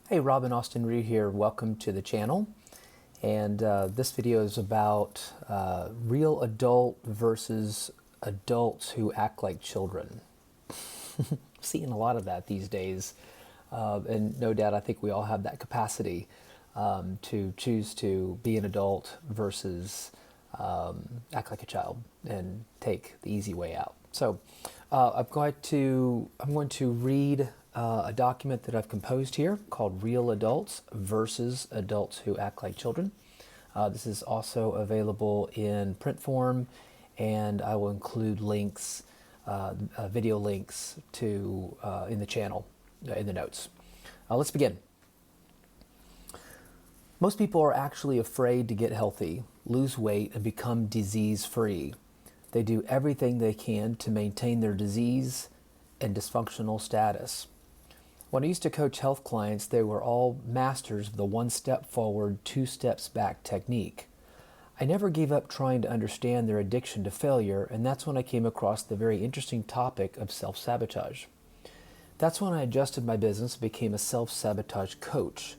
Hey, Robin Austin Reed here. Welcome to the channel. And this video is about real adult versus adults who act like children. Seeing a lot of that these days. And no doubt I think we all have that capacity to choose to be an adult versus act like a child and take the easy way out. So I'm going to read a document that I've composed here called Real Adults versus Adults Who Act Like Children. This is also available in print form, and I will include links, video links to in the channel, in the notes. Let's begin. Most people are actually afraid to get healthy, lose weight, and become disease-free. They do everything they can to maintain their disease and dysfunctional status. When I used to coach health clients, they were all masters of the one step forward, two steps back technique. I never gave up trying to understand their addiction to failure, and that's when I came across the very interesting topic of self-sabotage. That's when I adjusted my business and became a self-sabotage coach,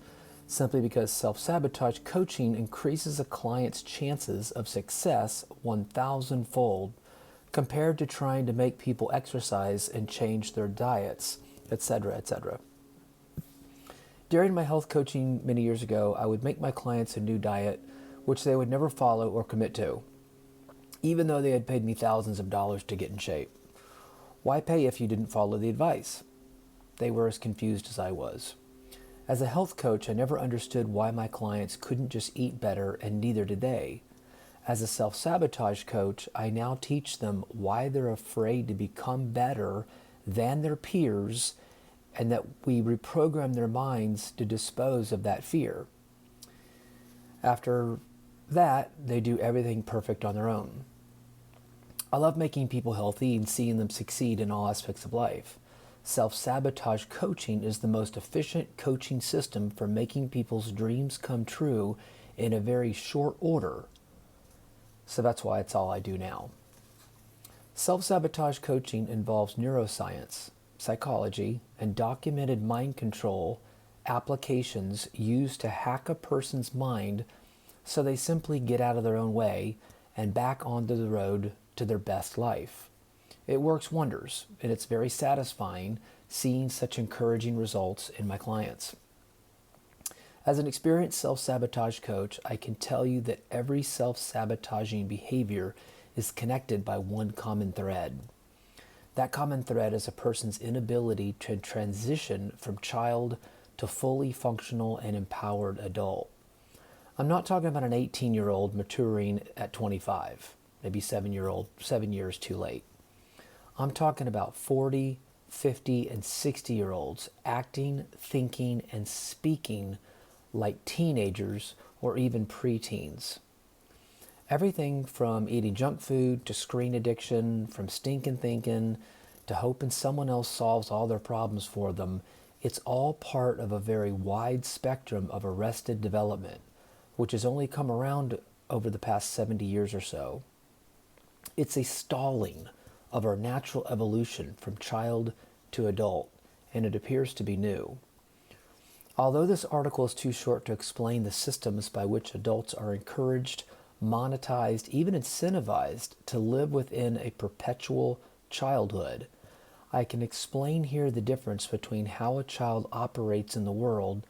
simply because self-sabotage coaching increases a client's chances of success 1,000-fold compared to trying to make people exercise and change their diets, etc., etc. During my health coaching many years ago, I would make my clients a new diet which they would never follow or commit to, even though they had paid me thousands of dollars to get in shape. Why pay if you didn't follow the advice? They were as confused as I was. As a health coach, I never understood why my clients couldn't just eat better, and neither did they. As a self-sabotage coach, I now teach them why they're afraid to become better than their peers, and that we reprogram their minds to dispose of that fear. After that, they do everything perfect on their own. I love making people healthy and seeing them succeed in all aspects of life. Self-sabotage coaching is the most efficient coaching system for making people's dreams come true in a very short order. So that's why it's all I do now. Self-sabotage coaching involves neuroscience, psychology, and documented mind control applications used to hack a person's mind so they simply get out of their own way and back onto the road to their best life. It works wonders, and it's very satisfying seeing such encouraging results in my clients. As an experienced self-sabotage coach, I can tell you that every self-sabotaging behavior is connected by one common thread. That common thread is a person's inability to transition from child to fully functional and empowered adult. I'm not talking about an 18-year-old maturing at 25, maybe 7 years too late. I'm talking about 40, 50, and 60-year-olds acting, thinking, and speaking like teenagers or even preteens. Everything from eating junk food to screen addiction, from stinking thinking to hoping someone else solves all their problems for them, it's all part of a very wide spectrum of arrested development, which has only come around over the past 70 years or so. It's a stalling of our natural evolution from child to adult, and it appears to be new. Although this article is too short to explain the systems by which adults are encouraged, monetized, even incentivized to live within a perpetual childhood, I can explain here the difference between how a child operates in the world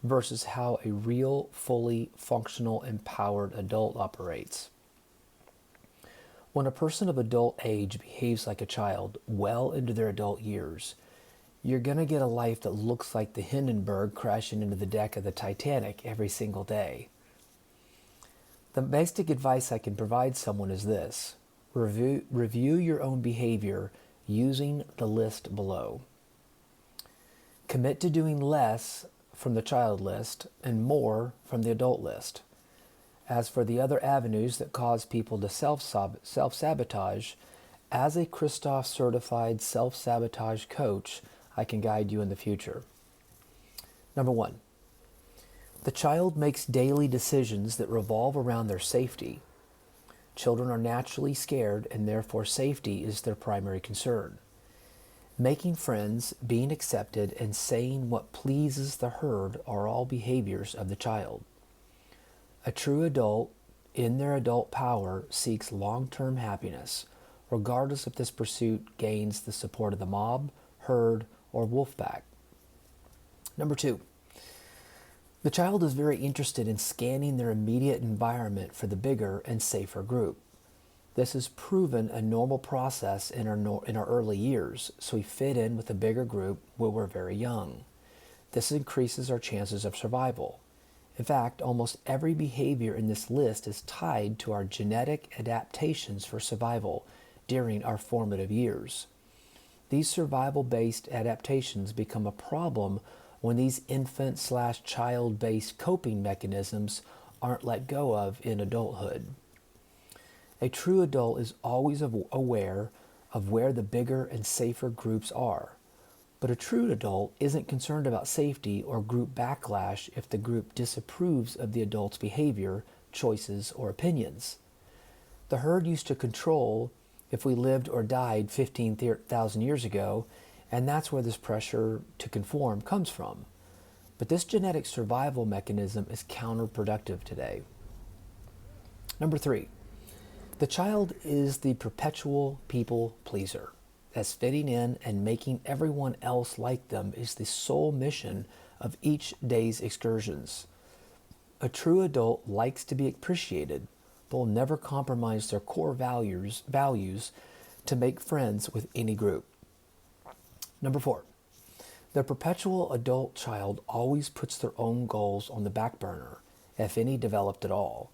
versus how a real, fully functional, empowered adult operates. When a person of adult age behaves like a child well into their adult years, you're going to get a life that looks like the Hindenburg crashing into the deck of the Titanic every single day. The basic advice I can provide someone is this: review your own behavior using the list below. Commit to doing less from the child list and more from the adult list. As for the other avenues that cause people to self-sabotage, as a Christoff certified self-sabotage coach, I can guide you in the future. Number one, the child makes daily decisions that revolve around their safety. Children are naturally scared, and therefore safety is their primary concern. Making friends, being accepted, and saying what pleases the herd are all behaviors of the child. A true adult, in their adult power, seeks long-term happiness, regardless if this pursuit gains the support of the mob, herd, or wolf pack. Number 2, the child is very interested in scanning their immediate environment for the bigger and safer group. This is proven a normal process in our early years, so we fit in with a bigger group when we're very young. This increases our chances of survival. In fact, almost every behavior in this list is tied to our genetic adaptations for survival during our formative years. These survival-based adaptations become a problem when these infant/child-based coping mechanisms aren't let go of in adulthood. A true adult is always aware of where the bigger and safer groups are. But a true adult isn't concerned about safety or group backlash if the group disapproves of the adult's behavior, choices, or opinions. The herd used to control if we lived or died 15,000 years ago, and that's where this pressure to conform comes from. But this genetic survival mechanism is counterproductive today. Number 3, the child is the perpetual people pleaser, as fitting in and making everyone else like them is the sole mission of each day's excursions. A true adult likes to be appreciated, but will never compromise their core values to make friends with any group. Number 4, the perpetual adult child always puts their own goals on the back burner, if any developed at all.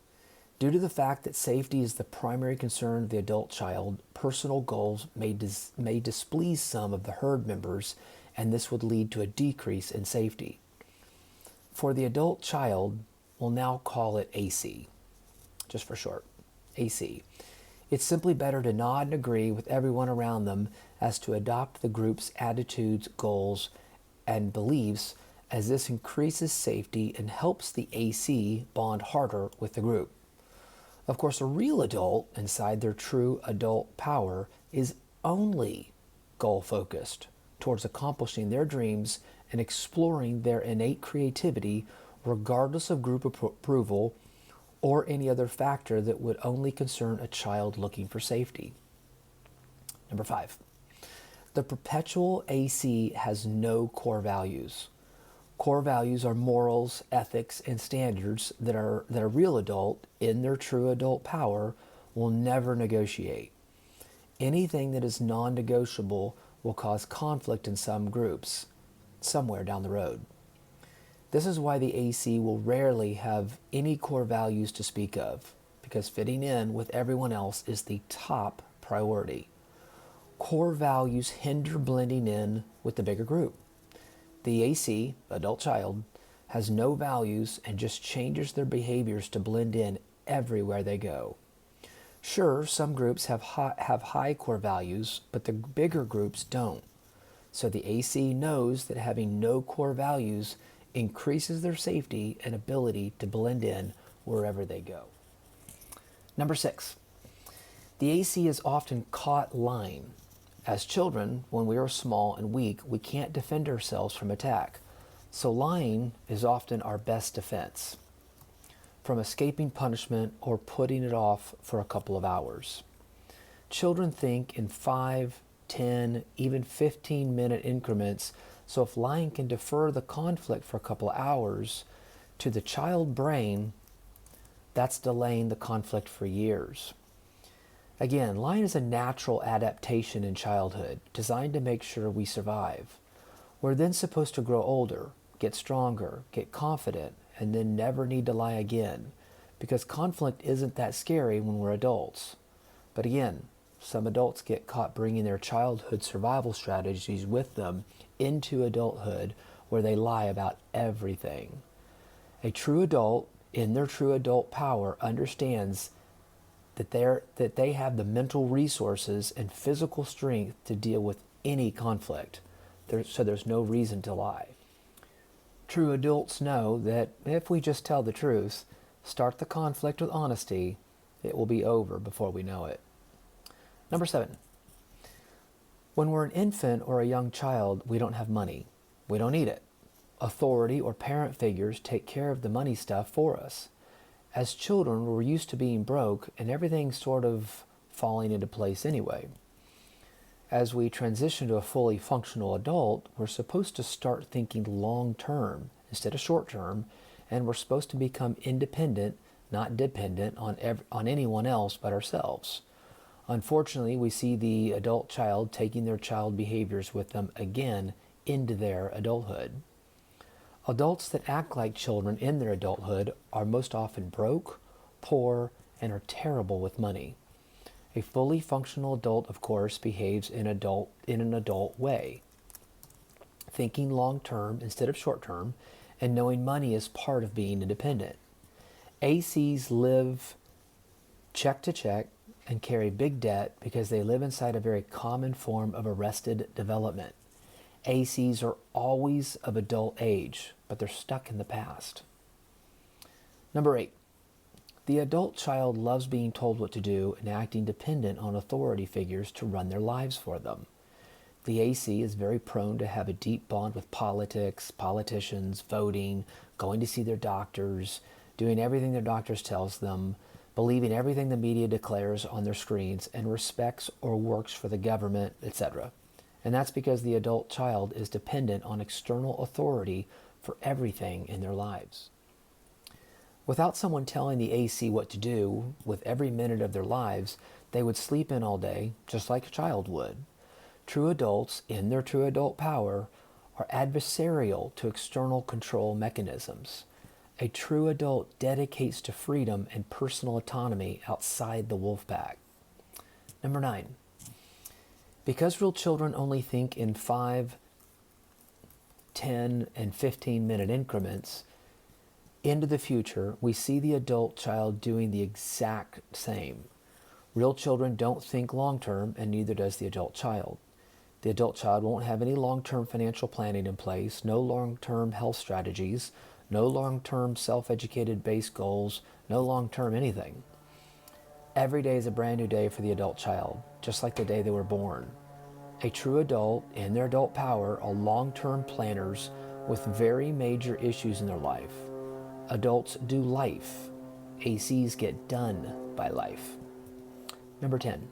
Due to the fact that safety is the primary concern of the adult child, personal goals may displease some of the herd members, and this would lead to a decrease in safety. For the adult child, we'll now call it AC, just for short, AC. It's simply better to nod and agree with everyone around them as to adopt the group's attitudes, goals, and beliefs, as this increases safety and helps the AC bond harder with the group. Of course, a real adult inside their true adult power is only goal-focused towards accomplishing their dreams and exploring their innate creativity regardless of group approval or any other factor that would only concern a child looking for safety. Number 5, the perpetual AC has no core values. Core values are morals, ethics, and standards that a real adult, in their true adult power, will never negotiate. Anything that is non-negotiable will cause conflict in some groups, somewhere down the road. This is why the AC will rarely have any core values to speak of, because fitting in with everyone else is the top priority. Core values hinder blending in with the bigger group. The AC, adult child, has no values and just changes their behaviors to blend in everywhere they go. Sure, some groups have high core values, but the bigger groups don't. So the AC knows that having no core values increases their safety and ability to blend in wherever they go. Number 6, the AC is often caught lying. As children, when we are small and weak, we can't defend ourselves from attack. So lying is often our best defense from escaping punishment or putting it off for a couple of hours. Children think in 5, 10, even 15-minute increments, so if lying can defer the conflict for a couple of hours, to the child brain, that's delaying the conflict for years. Again, lying is a natural adaptation in childhood, designed to make sure we survive. We're then supposed to grow older, get stronger, get confident, and then never need to lie again, because conflict isn't that scary when we're adults. But again, some adults get caught bringing their childhood survival strategies with them into adulthood, where they lie about everything. A true adult, in their true adult power, understands that they have the mental resources and physical strength to deal with any conflict. So there's no reason to lie. True adults know that if we just tell the truth, start the conflict with honesty, it will be over before we know it. Number 7. When we're an infant or a young child, we don't have money. We don't need it. Authority or parent figures take care of the money stuff for us. As children, we're used to being broke and everything's sort of falling into place anyway. As we transition to a fully functional adult, we're supposed to start thinking long term instead of short term, and we're supposed to become independent, not dependent on anyone else but ourselves. Unfortunately, we see the adult child taking their child behaviors with them again into their adulthood. Adults that act like children in their adulthood are most often broke, poor, and are terrible with money. A fully functional adult, of course, behaves in an adult way, thinking long term instead of short term, and knowing money is part of being independent. ACs live check to check and carry big debt because they live inside a very common form of arrested development. ACs are always of adult age, but they're stuck in the past. Number 8. The adult child loves being told what to do and acting dependent on authority figures to run their lives for them. The AC is very prone to have a deep bond with politics, politicians, voting, going to see their doctors, doing everything their doctors tells them, believing everything the media declares on their screens, and respects or works for the government, etc. And that's because the adult child is dependent on external authority for everything in their lives. Without someone telling the AC what to do with every minute of their lives, they would sleep in all day, just like a child would. True adults, in their true adult power, are adversarial to external control mechanisms. A true adult dedicates to freedom and personal autonomy outside the wolf pack. Number 9. Because real children only think in 5, 10, and 15-minute increments, into the future, we see the adult child doing the exact same. Real children don't think long-term, and neither does the adult child. The adult child won't have any long-term financial planning in place, no long-term health strategies, no long-term self-educated base goals, no long-term anything. Every day is a brand new day for the adult child, just like the day they were born. A true adult, in their adult power, are long-term planners with very major issues in their life. Adults do life. ACs get done by life. Number 10.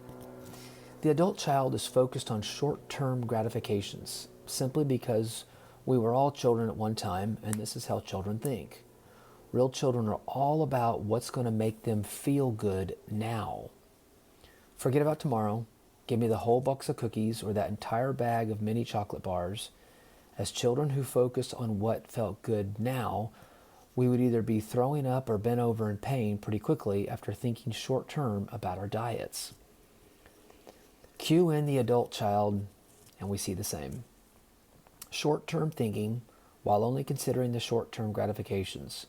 The adult child is focused on short-term gratifications, simply because we were all children at one time, and this is how children think. Real children are all about what's going to make them feel good now. Forget about tomorrow. Give me the whole box of cookies or that entire bag of mini chocolate bars. As children who focused on what felt good now, we would either be throwing up or bent over in pain pretty quickly after thinking short term about our diets. Cue in the adult child, and we see the same. Short-term thinking, while only considering the short-term gratifications.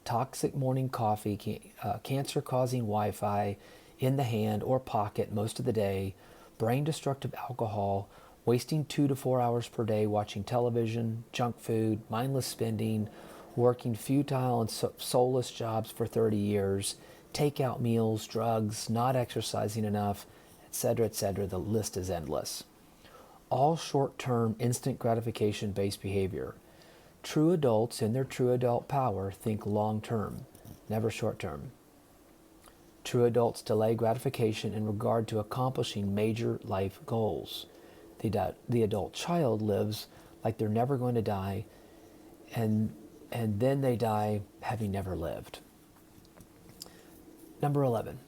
Toxic morning coffee, cancer-causing Wi-Fi in the hand or pocket most of the day, brain-destructive alcohol, wasting 2 to 4 hours per day watching television, junk food, mindless spending, working futile and soulless jobs for 30 years, takeout meals, drugs, not exercising enough, etc., etc. The list is endless. All short-term, instant gratification-based behavior. True adults in their true adult power think long-term, never short-term. True adults delay gratification in regard to accomplishing major life goals. The adult child lives like they're never going to die, and then they die having never lived. Number 11.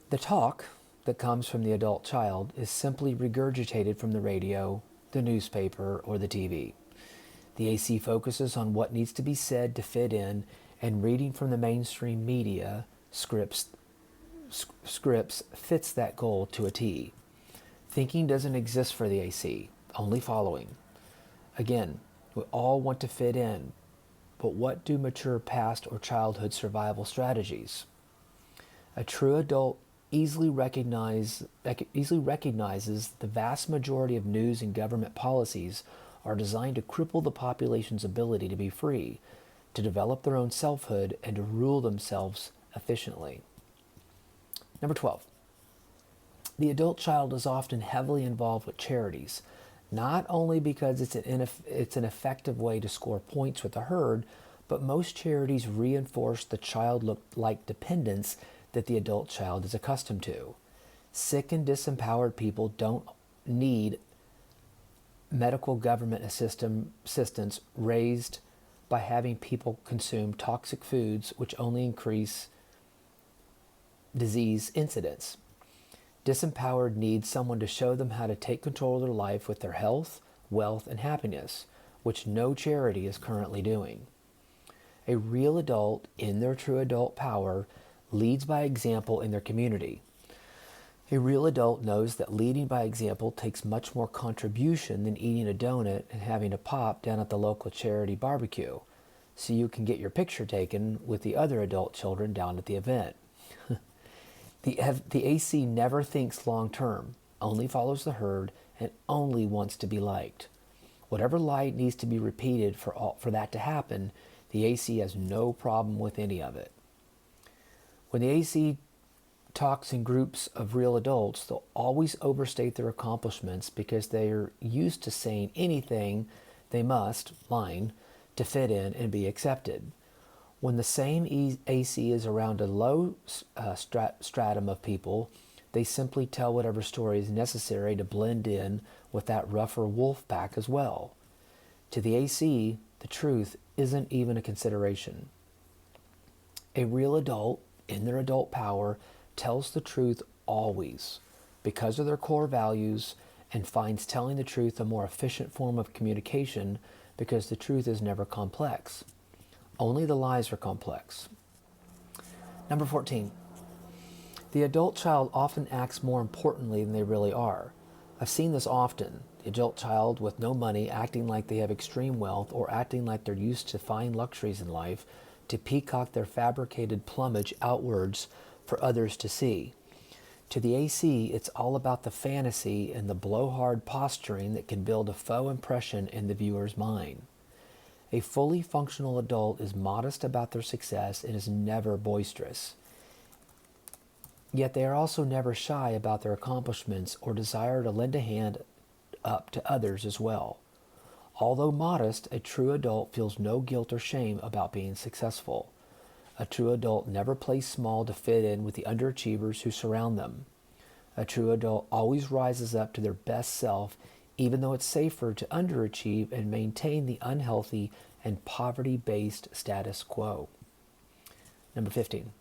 The talk that comes from the adult child is simply regurgitated from the radio, the newspaper, or the TV. The AC focuses on what needs to be said to fit in, and reading from the mainstream media scripts fits that goal to a T. Thinking doesn't exist for the AC, only following. Again, we all want to fit in, but what do mature past or childhood survival strategies? A true adult easily recognizes the vast majority of news and government policies are designed to cripple the population's ability to be free, to develop their own selfhood, and to rule themselves efficiently. Number 12. The adult child is often heavily involved with charities, not only because it's an effective way to score points with the herd, but most charities reinforce the childlike dependence that the adult child is accustomed to. Sick and disempowered people don't need medical government assistance raised by having people consume toxic foods which only increase disease incidence. Disempowered need someone to show them how to take control of their life with their health, wealth, and happiness, which no charity is currently doing. A real adult in their true adult power leads by example in their community. A real adult knows that leading by example takes much more contribution than eating a donut and having a pop down at the local charity barbecue, so you can get your picture taken with the other adult children down at the event. The AC never thinks long term, only follows the herd, and only wants to be liked. Whatever light needs to be repeated for that to happen, the AC has no problem with any of it. When the AC talks in groups of real adults, they'll always overstate their accomplishments because they are used to saying anything they must, line, to fit in and be accepted. When the same AC is around a low stratum of people, they simply tell whatever story is necessary to blend in with that rougher wolf pack as well. To the AC, the truth isn't even a consideration. A real adult, in their adult power, tells the truth always because of their core values and finds telling the truth a more efficient form of communication because the truth is never complex. Only the lies are complex. Number 14. The adult child often acts more importantly than they really are. I've seen this often. The adult child with no money acting like they have extreme wealth or acting like they're used to fine luxuries in life to peacock their fabricated plumage outwards for others to see. To the AC, it's all about the fantasy and the blowhard posturing that can build a faux impression in the viewer's mind. A fully functional adult is modest about their success and is never boisterous. Yet they are also never shy about their accomplishments or desire to lend a hand up to others as well. Although modest, a true adult feels no guilt or shame about being successful. A true adult never plays small to fit in with the underachievers who surround them. A true adult always rises up to their best self, even though it's safer to underachieve and maintain the unhealthy and poverty-based status quo. Number 15.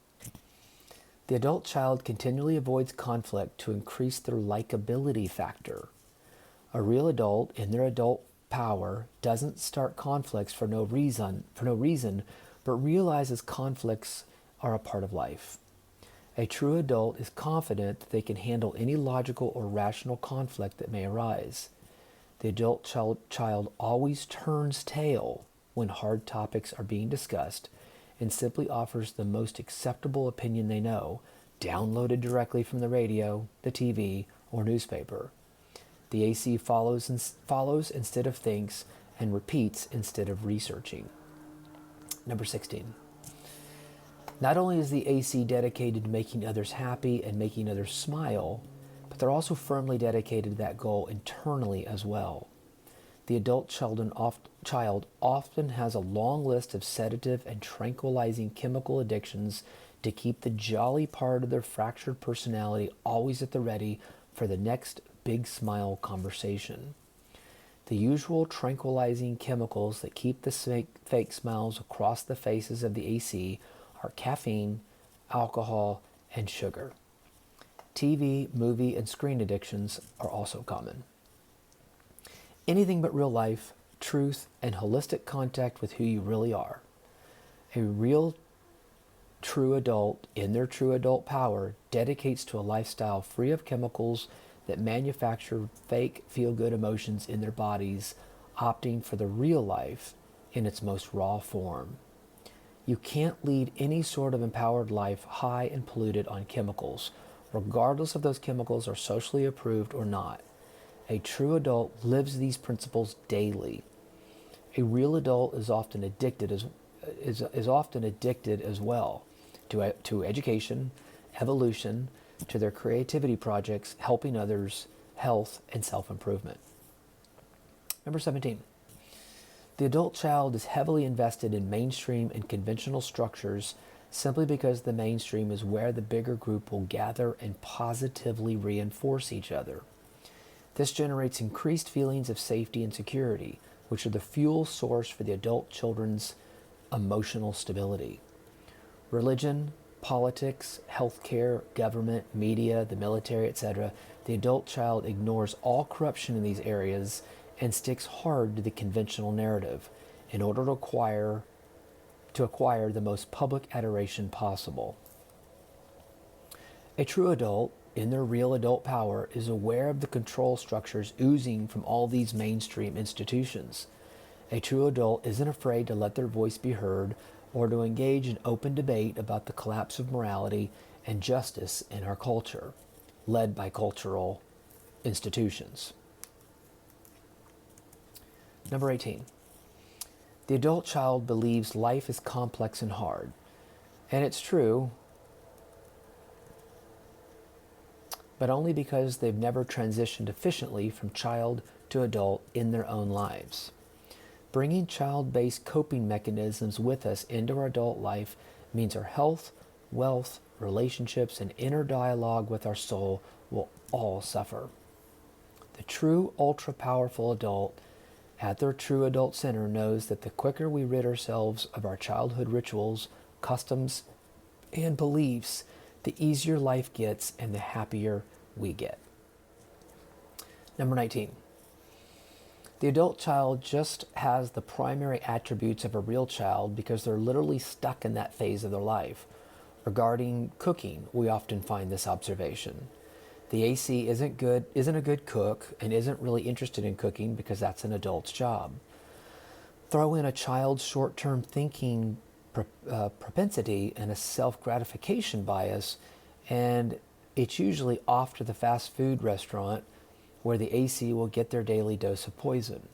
The adult child continually avoids conflict to increase their likability factor. A real adult in their adult power doesn't start conflicts for no reason, but realizes conflicts are a part of life. A true adult is confident that they can handle any logical or rational conflict that may arise. The adult child always turns tail when hard topics are being discussed and simply offers the most acceptable opinion they know, downloaded directly from the radio, the TV, or newspaper. The AC follows instead of thinks and repeats instead of researching. Number 16. Not only is the AC dedicated to making others happy and making others smile, but they're also firmly dedicated to that goal internally as well. The adult child often has a long list of sedative and tranquilizing chemical addictions to keep the jolly part of their fractured personality always at the ready for the next big smile conversation. The usual tranquilizing chemicals that keep the fake smiles across the faces of the AC are caffeine, alcohol, and sugar. TV, movie, and screen addictions are also common. Anything but real life, truth, and holistic contact with who you really are. A real true adult in their true adult power dedicates to a lifestyle free of chemicals that manufacture fake feel-good emotions in their bodies, opting for the real life in its most raw form. You can't lead any sort of empowered life high and polluted on chemicals, regardless if those chemicals are socially approved or not. A true adult lives these principles daily. A real adult is often addicted as well to education, evolution, to their creativity projects, helping others, health, and self-improvement. Number 17. The adult child is heavily invested in mainstream and conventional structures simply because the mainstream is where the bigger group will gather and positively reinforce each other. This generates increased feelings of safety and security, which are the fuel source for the adult children's emotional stability. Religion, politics, healthcare, government, media, the military, etc., the adult child ignores all corruption in these areas and sticks hard to the conventional narrative in order to acquire the most public adoration possible. A true adult, in their real adult power, is aware of the control structures oozing from all these mainstream institutions. A true adult isn't afraid to let their voice be heard or to engage in open debate about the collapse of morality and justice in our culture, led by cultural institutions. Number 18. The adult child believes life is complex and hard. And it's true, but only because they've never transitioned efficiently from child to adult in their own lives. Bringing child-based coping mechanisms with us into our adult life means our health, wealth, relationships, and inner dialogue with our soul will all suffer. The true ultra-powerful adult at their true adult center knows that the quicker we rid ourselves of our childhood rituals, customs, and beliefs, the easier life gets and the happier we get. Number 19. The adult child just has the primary attributes of a real child because they're literally stuck in that phase of their life. Regarding cooking, we often find this observation. The AC isn't a good cook and isn't really interested in cooking because that's an adult's job. Throw in a child's short-term thinking propensity and a self-gratification bias, and it's usually off to the fast food restaurant where the AC will get their daily dose of poison.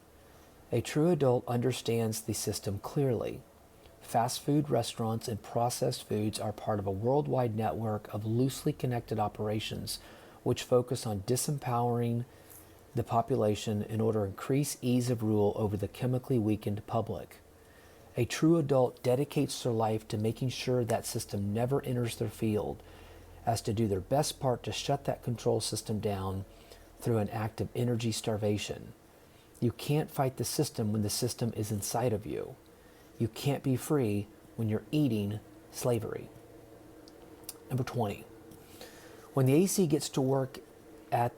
A true adult understands the system clearly. Fast food restaurants and processed foods are part of a worldwide network of loosely connected operations which focus on disempowering the population in order to increase ease of rule over the chemically weakened public. A true adult dedicates their life to making sure that system never enters their field, as to do their best part to shut that control system down through an act of energy starvation. You can't fight the system when the system is inside of you. You can't be free when you're eating slavery. Number 20. When the AC gets to work at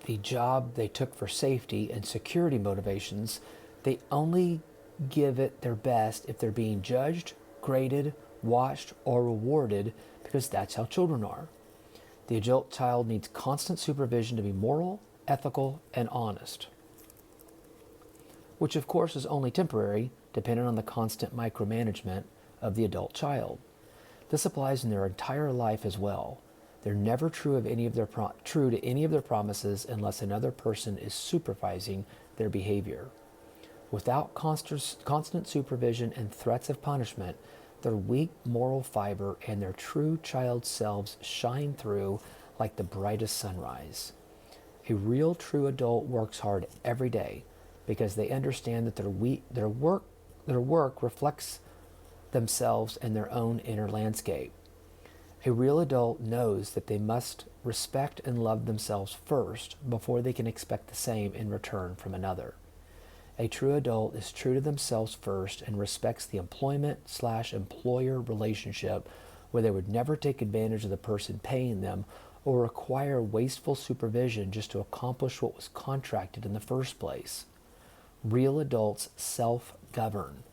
the job they took for safety and security motivations, they only give it their best if they're being judged, graded, watched, or rewarded, because that's how children are. The adult child needs constant supervision to be moral, ethical, and honest, which of course is only temporary, dependent on the constant micromanagement of the adult child. This applies in their entire life as well. They're never true to any of their promises unless another person is supervising their behavior. Without constant supervision and threats of punishment, their weak moral fiber and their true child selves shine through like the brightest sunrise. A real true adult works hard every day because they understand that their work reflects themselves and their own inner landscape. A real adult knows that they must respect and love themselves first before they can expect the same in return from another. A true adult is true to themselves first and respects the employment/employer relationship where they would never take advantage of the person paying them or require wasteful supervision just to accomplish what was contracted in the first place. Real adults self-govern.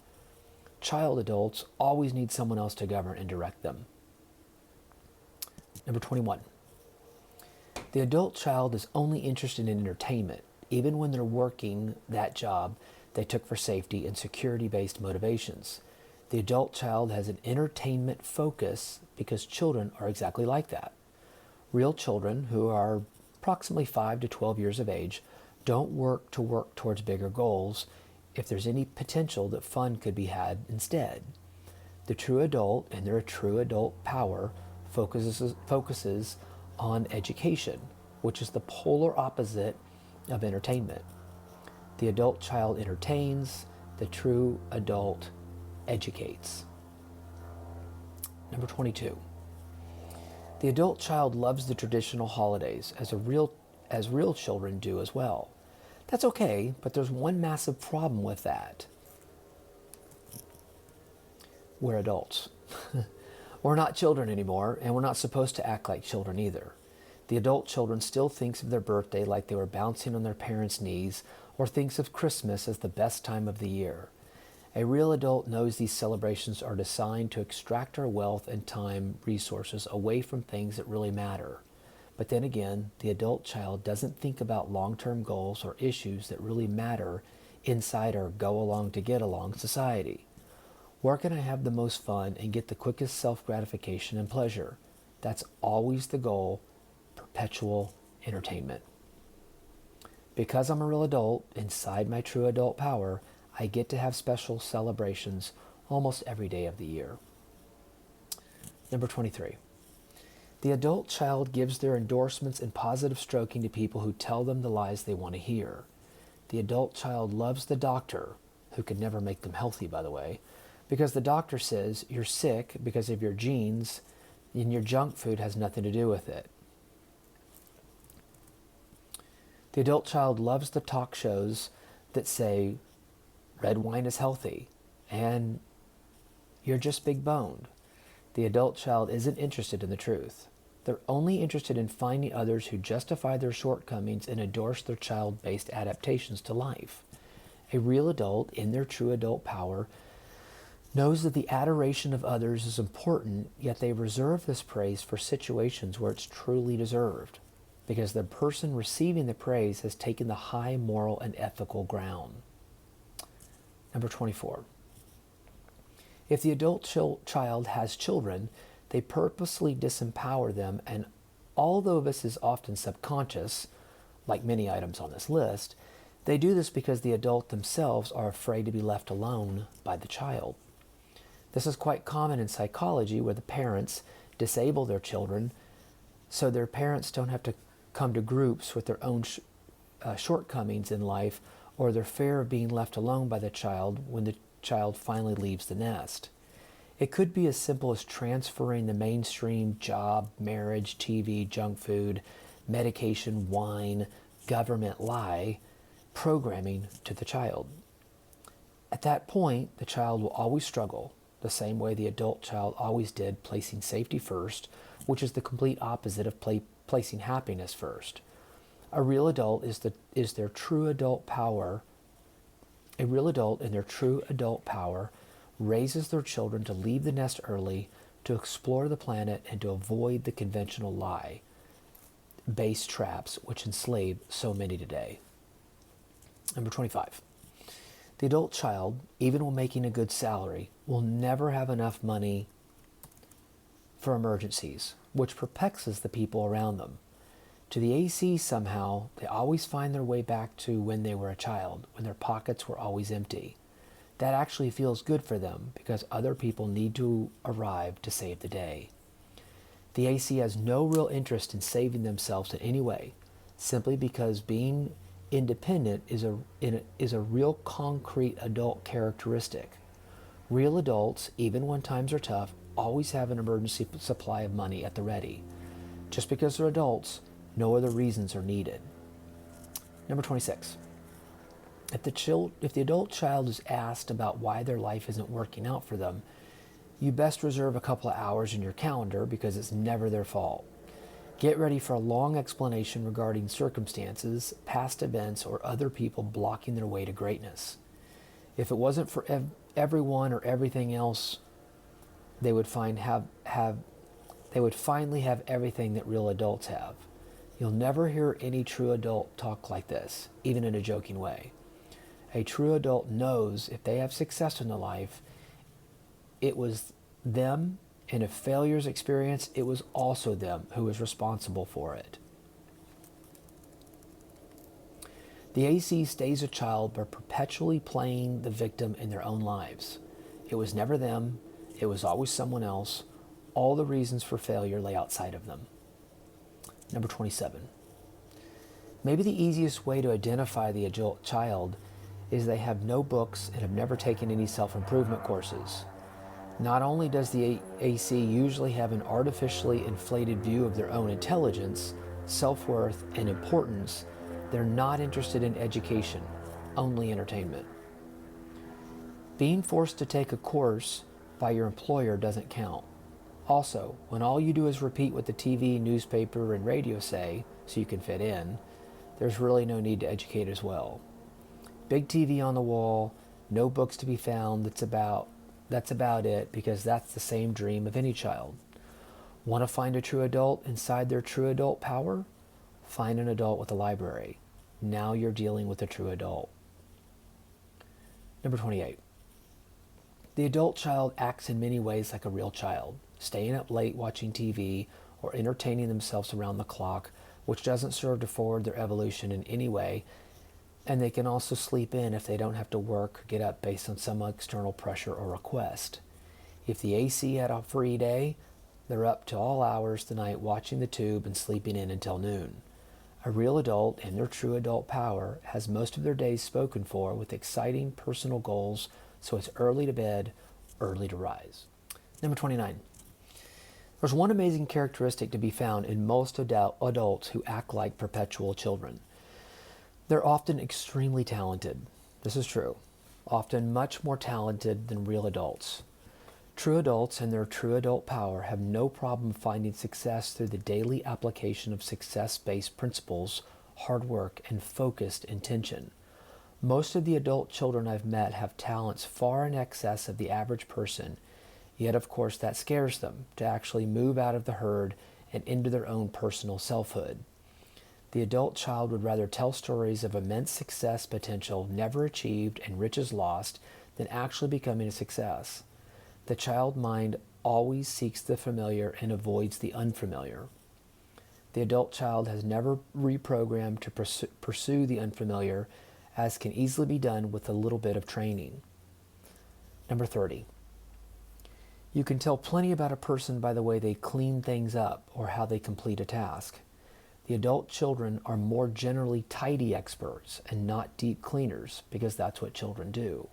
Child adults always need someone else to govern and direct them. Number 21. The adult child is only interested in entertainment, even when they're working that job they took for safety and security-based motivations. The adult child has an entertainment focus because children are exactly like that. Real children, who are approximately 5 to 12 years of age, don't work towards bigger goals if there's any potential that fun could be had instead. The true adult, and their true adult power, focuses on education, which is the polar opposite of entertainment. The adult child entertains, the true adult educates. Number 22. The adult child loves the traditional holidays as real children do as well. That's okay, but there's one massive problem with that. We're adults. We're not children anymore, and we're not supposed to act like children either. The adult children still thinks of their birthday like they were bouncing on their parents' knees, or thinks of Christmas as the best time of the year. A real adult knows these celebrations are designed to extract our wealth and time resources away from things that really matter. But then again, the adult child doesn't think about long-term goals or issues that really matter inside our go-along-to-get-along society. Where can I have the most fun and get the quickest self-gratification and pleasure? That's always the goal, perpetual entertainment. Because I'm a real adult, inside my true adult power, I get to have special celebrations almost every day of the year. Number 23. The adult child gives their endorsements and positive stroking to people who tell them the lies they want to hear. The adult child loves the doctor, who can never make them healthy, by the way, because the doctor says you're sick because of your genes and your junk food has nothing to do with it. The adult child loves the talk shows that say red wine is healthy and you're just big boned. The adult child isn't interested in the truth. They're only interested in finding others who justify their shortcomings and endorse their child-based adaptations to life. A real adult, in their true adult power, knows that the adoration of others is important, yet they reserve this praise for situations where it's truly deserved, because the person receiving the praise has taken the high moral and ethical ground. Number 24. If the adult child has children, they purposely disempower them, and although this is often subconscious, like many items on this list, they do this because the adult themselves are afraid to be left alone by the child. This is quite common in psychology, where the parents disable their children so their parents don't have to come to groups with their own shortcomings in life, or their fear of being left alone by the child when the child finally leaves the nest. It could be as simple as transferring the mainstream job, marriage, TV, junk food, medication, wine, government lie programming to the child. At that point, the child will always struggle, the same way the adult child always did, placing safety first, which is the complete opposite of placing happiness first. A real adult is their true adult power. A real adult in their true adult power raises their children to leave the nest early, to explore the planet, and to avoid the conventional lie-based traps which enslave so many today. Number 25. The adult child, even when making a good salary, will never have enough money for emergencies, which perplexes the people around them. To the AC, somehow, they always find their way back to when they were a child, when their pockets were always empty. That actually feels good for them because other people need to arrive to save the day. The AC has no real interest in saving themselves in any way, simply because being independent is a real concrete adult characteristic. Real adults, even when times are tough, always have an emergency supply of money at the ready. Just because they're adults, no other reasons are needed. Number 26. If the adult child is asked about why their life isn't working out for them, you best reserve a couple of hours in your calendar because it's never their fault. Get ready for a long explanation regarding circumstances, past events, or other people blocking their way to greatness. If it wasn't for everyone or everything else, they would finally have everything that real adults have. You'll never hear any true adult talk like this, even in a joking way. A true adult knows if they have success in their life, it was them, and if failures experience, it was also them who was responsible for it. The AC stays a child by perpetually playing the victim in their own lives. It was never them, it was always someone else. All the reasons for failure lay outside of them. Number 27. Maybe the easiest way to identify the adult child is they have no books and have never taken any self-improvement courses. Not only does the AC usually have an artificially inflated view of their own intelligence, self-worth, and importance, they're not interested in education, only entertainment. Being forced to take a course by your employer doesn't count. Also, when all you do is repeat what the TV, newspaper, and radio say so you can fit in, there's really no need to educate as well. Big TV on the wall, no books to be found, that's about it, because that's the same dream of any child. Want to find a true adult inside their true adult power? Find an adult with a library. Now you're dealing with a true adult. Number 28. The adult child acts in many ways like a real child, staying up late watching TV or entertaining themselves around the clock, which doesn't serve to forward their evolution in any way, and they can also sleep in if they don't have to work or get up based on some external pressure or request. If the AC had a free day, they're up to all hours of the night watching the tube and sleeping in until noon. A real adult in their true adult power has most of their days spoken for with exciting personal goals, so it's early to bed, early to rise. Number 29. There's one amazing characteristic to be found in most adults who act like perpetual children. They're often extremely talented. This is true. Often much more talented than real adults. True adults in their true adult power have no problem finding success through the daily application of success-based principles, hard work, and focused intention. Most of the adult children I've met have talents far in excess of the average person, yet of course that scares them to actually move out of the herd and into their own personal selfhood. The adult child would rather tell stories of immense success potential never achieved and riches lost than actually becoming a success. The child mind always seeks the familiar and avoids the unfamiliar. The adult child has never reprogrammed to pursue the unfamiliar, as can easily be done with a little bit of training. Number 30. You can tell plenty about a person by the way they clean things up or how they complete a task. The adult children are more generally tidy experts and not deep cleaners, because that's what children do.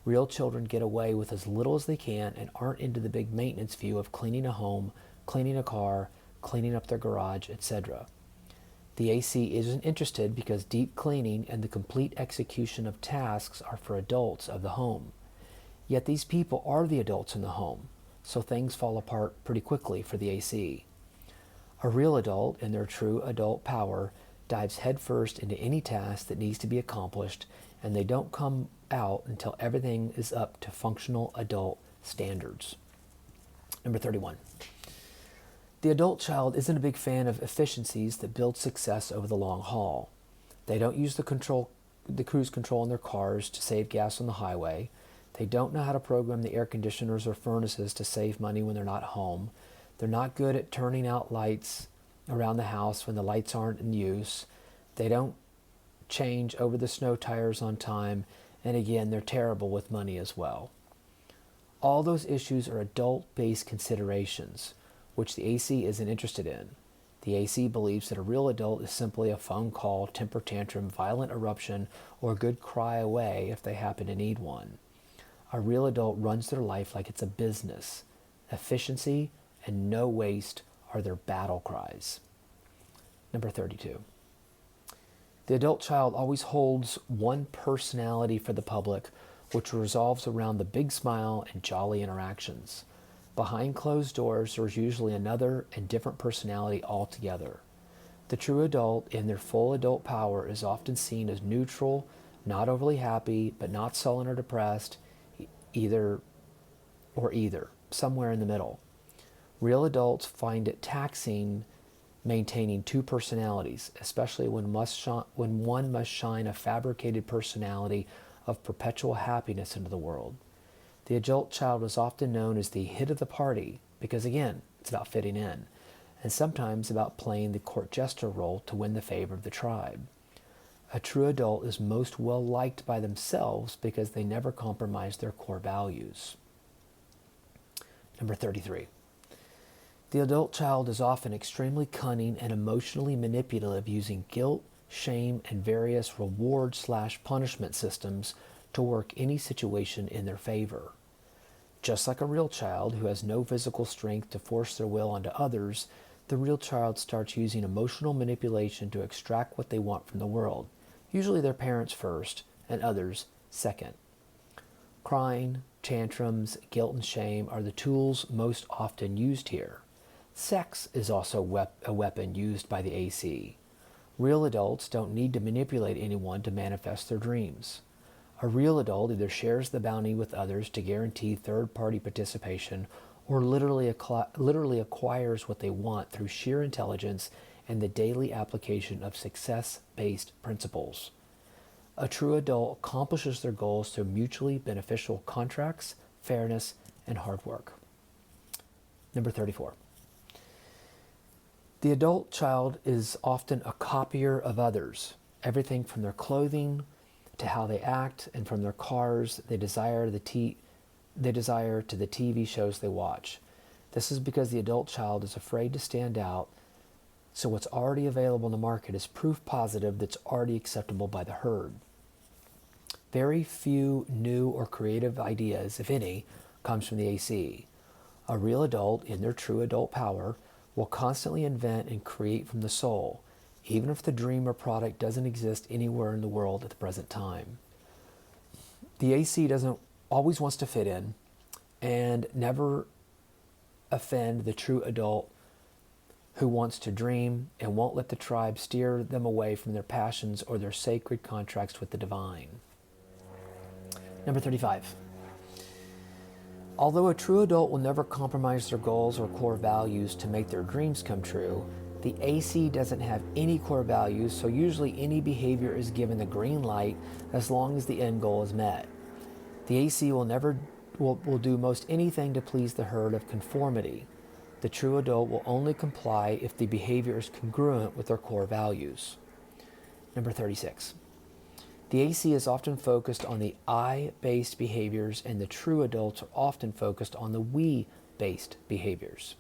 Real children get away with as little as they can and aren't into the big maintenance view of cleaning a home, cleaning a car, cleaning up their garage, etc. The AC isn't interested because deep cleaning and the complete execution of tasks are for adults of the home. Yet these people are the adults in the home, so things fall apart pretty quickly for the AC. A real adult in their true adult power dives headfirst into any task that needs to be accomplished, and they don't come out until everything is up to functional adult standards. Number 31. The adult child isn't a big fan of efficiencies that build success over the long haul. They don't use the cruise control in their cars to save gas on the highway. They don't know how to program the air conditioners or furnaces to save money when they're not home. They're not good at turning out lights around the house when the lights aren't in use. They don't change over the snow tires on time, and again, they're terrible with money as well. All those issues are adult-based considerations, which the AC isn't interested in. The AC believes that a real adult is simply a phone call, temper tantrum, violent eruption, or a good cry away if they happen to need one. A real adult runs their life like it's a business. Efficiency and no waste are their battle cries. Number 32. The adult child always holds one personality for the public, which revolves around the big smile and jolly interactions. Behind closed doors, there's usually another and different personality altogether. The true adult in their full adult power is often seen as neutral, not overly happy, but not sullen or depressed, either, somewhere in the middle. Real adults find it taxing maintaining two personalities, especially when one must shine a fabricated personality of perpetual happiness into the world. The adult child is often known as the hit of the party because, again, it's about fitting in, and sometimes about playing the court jester role to win the favor of the tribe. A true adult is most well liked by themselves because they never compromise their core values. Number 33. The adult child is often extremely cunning and emotionally manipulative, using guilt, shame, and various reward/punishment systems to work any situation in their favor. Just like a real child who has no physical strength to force their will onto others, the real child starts using emotional manipulation to extract what they want from the world, usually their parents first and others second. Crying, tantrums, guilt, and shame are the tools most often used here. Sex is also a weapon used by the AC. Real adults don't need to manipulate anyone to manifest their dreams. A real adult either shares the bounty with others to guarantee third-party participation, or literally acquires what they want through sheer intelligence and the daily application of success-based principles. A true adult accomplishes their goals through mutually beneficial contracts, fairness, and hard work. Number 34. The adult child is often a copier of others. Everything from their clothing to how they act, and from their cars they desire to the TV shows they watch. This is because the adult child is afraid to stand out, so what's already available in the market is proof positive that's already acceptable by the herd. Very few new or creative ideas, if any, comes from the AC. A real adult, in their true adult power, will constantly invent and create from the soul, even if the dream or product doesn't exist anywhere in the world at the present time. The AC doesn't always wants to fit in and never offend the true adult who wants to dream and won't let the tribe steer them away from their passions or their sacred contracts with the divine. Number 35. Although a true adult will never compromise their goals or core values to make their dreams come true, the AC doesn't have any core values, so usually any behavior is given the green light as long as the end goal is met. The AC will do most anything to please the herd of conformity. The true adult will only comply if the behavior is congruent with their core values. Number 36. The AC is often focused on the I-based behaviors, and the true adults are often focused on the we-based behaviors.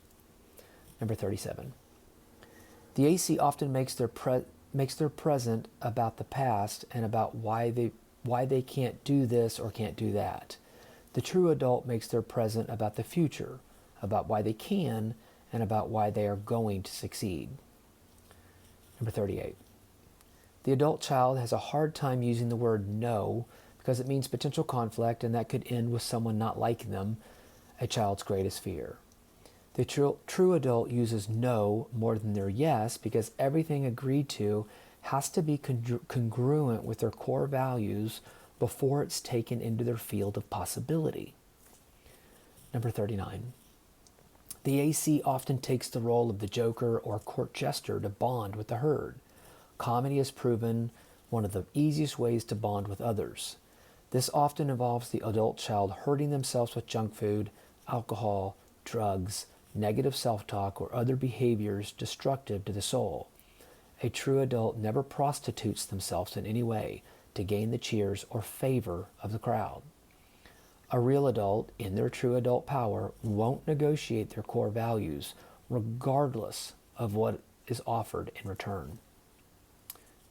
Number 37. The AC often makes their present about the past and about why they can't do this or can't do that. The true adult makes their present about the future, about why they can, and about why they are going to succeed. Number 38. The adult child has a hard time using the word no because it means potential conflict, and that could end with someone not liking them, a child's greatest fear. The true adult uses no more than their yes because everything agreed to has to be congruent with their core values before it's taken into their field of possibility. Number 39. The AC often takes the role of the joker or court jester to bond with the herd. Comedy has proven one of the easiest ways to bond with others. This often involves the adult child hurting themselves with junk food, alcohol, drugs, negative self-talk, or other behaviors destructive to the soul. A true adult never prostitutes themselves in any way to gain the cheers or favor of the crowd. A real adult, in their true adult power, won't negotiate their core values regardless of what is offered in return.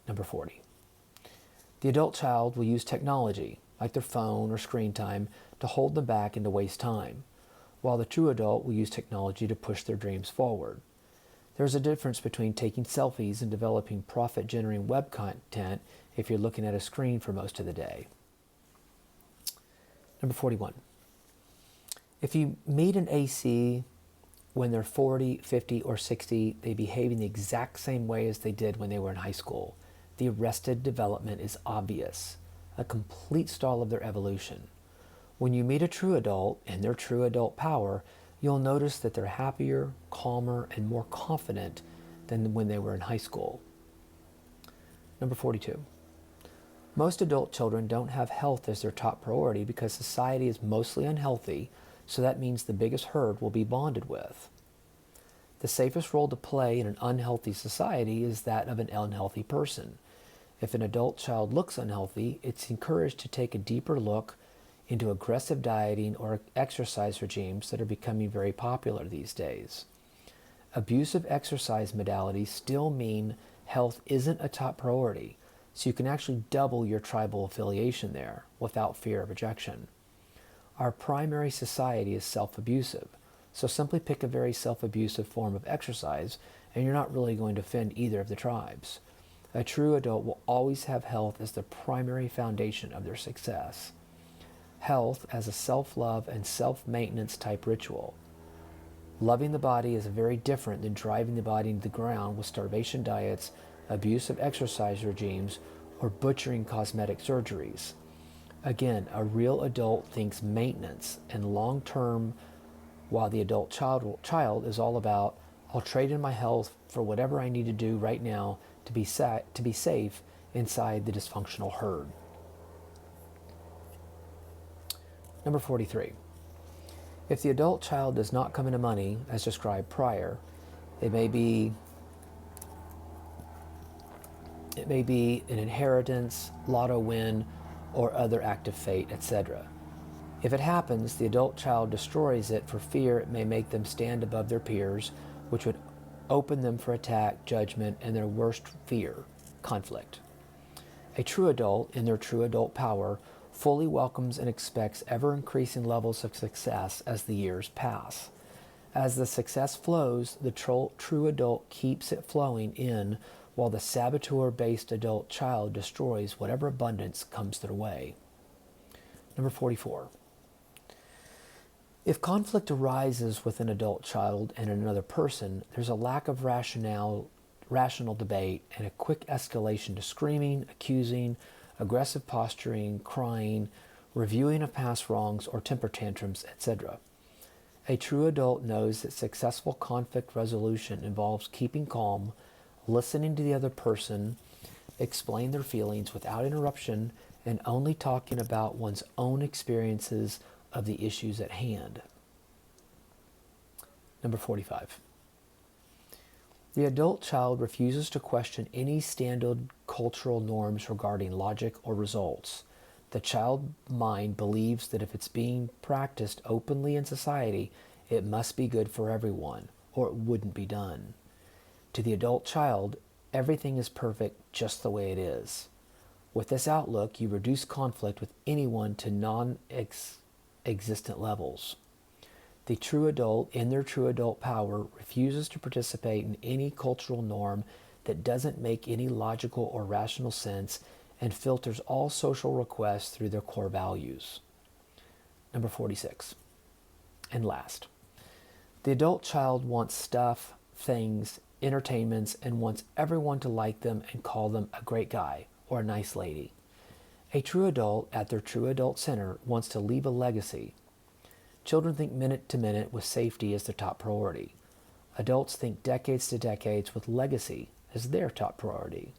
Number 40. The adult child will use technology, like their phone or screen time, to hold them back and to waste time, while the true adult will use technology to push their dreams forward. There's a difference between taking selfies and developing profit-generating web content if you're looking at a screen for most of the day. Number 41. If you meet an AC when they're 40, 50, or 60, they behave in the exact same way as they did when they were in high school. The arrested development is obvious, a complete stall of their evolution. When you meet a true adult in their true adult power, you'll notice that they're happier, calmer, and more confident than when they were in high school. Number 42. Most adult children don't have health as their top priority because society is mostly unhealthy, so that means the biggest herd will be bonded with. The safest role to play in an unhealthy society is that of an unhealthy person. If an adult child looks unhealthy, it's encouraged to take a deeper look into aggressive dieting or exercise regimes that are becoming very popular these days. Abusive exercise modalities still mean health isn't a top priority, so you can actually double your tribal affiliation there without fear of rejection. Our primary society is self-abusive, so simply pick a very self-abusive form of exercise and you're not really going to offend either of the tribes. A true adult will always have health as the primary foundation of their success. Health as a self-love and self-maintenance type ritual. Loving the body is very different than driving the body into the ground with starvation diets, abusive exercise regimes, or butchering cosmetic surgeries. Again, a real adult thinks maintenance and long-term, while the adult child is all about, I'll trade in my health for whatever I need to do right now to be safe inside the dysfunctional herd. Number 43. If the adult child does not come into money, as described prior, it may be an inheritance, lotto win, or other act of fate, etc. If it happens, the adult child destroys it for fear it may make them stand above their peers, which would open them for attack, judgment, and their worst fear, conflict. A true adult, in their true adult power, fully welcomes and expects ever-increasing levels of success as the years pass. As the success flows, the true adult keeps it flowing in, while the saboteur-based adult child destroys whatever abundance comes their way. Number 44. If conflict arises with an adult child and another person, there's a lack of rational debate and a quick escalation to screaming, accusing, aggressive posturing, crying, reviewing of past wrongs or temper tantrums, etc. A true adult knows that successful conflict resolution involves keeping calm, listening to the other person, explain their feelings without interruption, and only talking about one's own experiences of the issues at hand. Number 45. The adult child refuses to question any standard cultural norms regarding logic or results. The child mind believes that if it's being practiced openly in society, it must be good for everyone, or it wouldn't be done. To the adult child, everything is perfect just the way it is. With this outlook, you reduce conflict with anyone to non-existent levels. The true adult, in their true adult power, refuses to participate in any cultural norm that doesn't make any logical or rational sense and filters all social requests through their core values. Number 46. And last, the adult child wants stuff, things, entertainments, and wants everyone to like them and call them a great guy or a nice lady. A true adult at their true adult center wants to leave a legacy. Children think minute to minute with safety as their top priority. Adults think decades to decades with legacy as their top priority.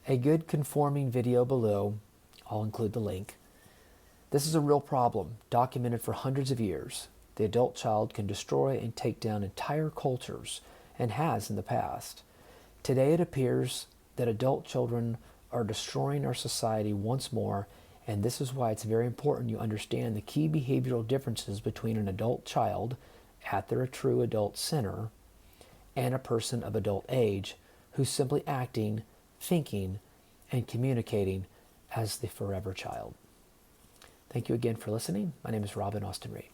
A good conforming video below, I'll include the link. This is a real problem, documented for hundreds of years. The adult child can destroy and take down entire cultures, and has in the past. Today it appears that adult children are destroying our society once more, and this is why it's very important you understand the key behavioral differences between an adult child at their true adult center and a person of adult age who's simply acting, thinking, and communicating as the forever child. Thank you again for listening. My name is Robin Austin Reed.